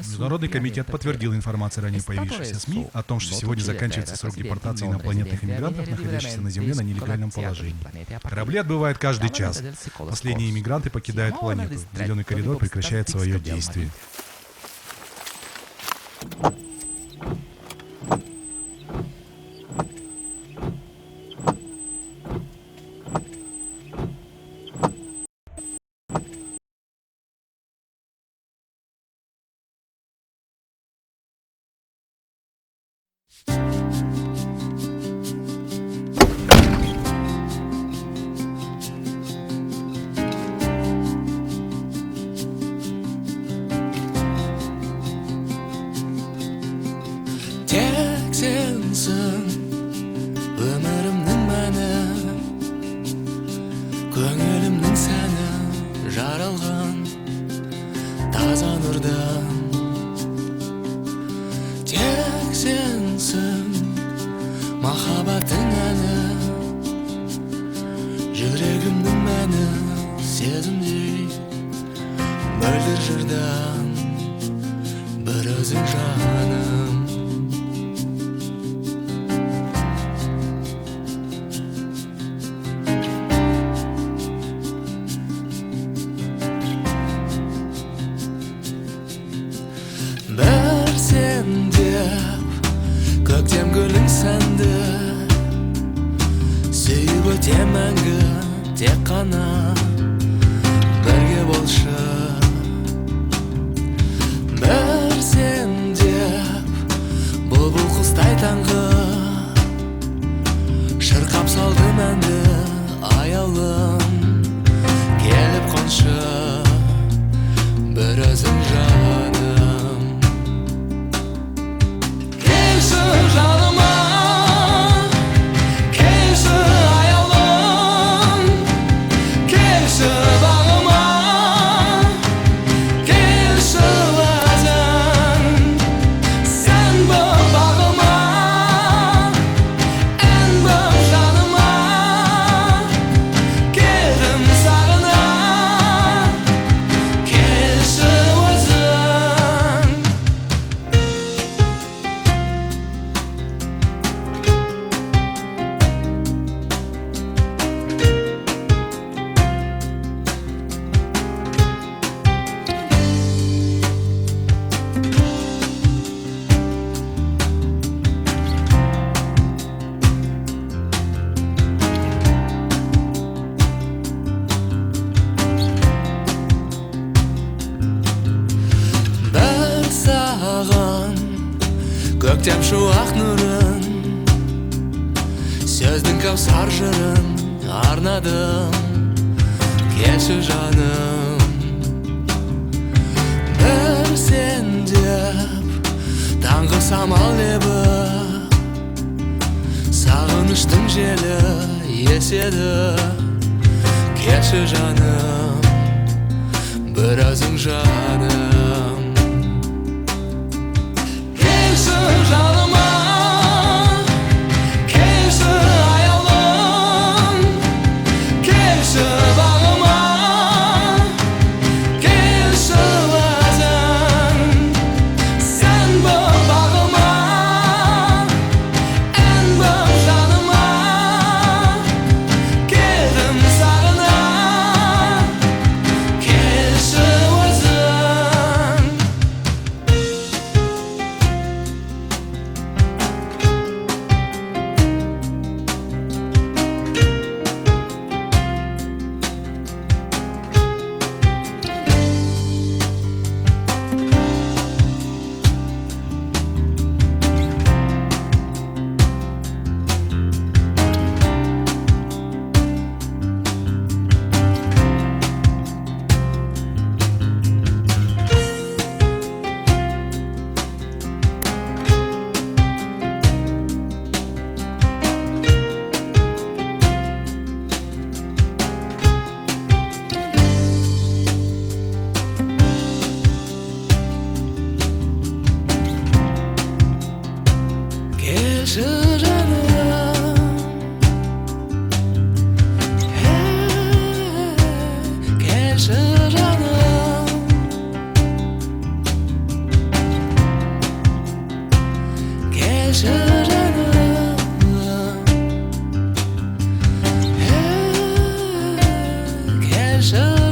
Международный комитет подтвердил информацию, ранее появившейся в СМИ, о том, что сегодня заканчивается срок депортации инопланетных иммигрантов, находящихся на Земле на нелегальном положении. Корабли отбывают каждый час. Последние иммигранты покидают планету. Зеленый коридор прекращает свое действие. Tek sensin ömrümnің мәні, көңілімнің сәні жаралған таза нұрдан. Тек сенсің махаббаттың әні, жүрегімнің мәні сезімдей мөлдір жырдан бір өзің жаным. Бір сен деп көктем гүлің сәнді, сүйіп өтем мәңгі тек қана бірге болшы. Бір сен деп бұлбұл құстай таңғы шырқап салды мәнді аялым, келіп қоншы бір өзің жаным. Көктем шуақ нұрын, сөздің кәусар жырын арнадым, келші жаным. Бір сен деп таңғы самал лебі, сағыныштың желі еседі, келші жаным, бір өзің жаным. Жаныма келші аялым, келші бағыма, келші өзің. Сен бұл бағыма, ән бұл жаныма, келдім сағына, келші өзің. Quelle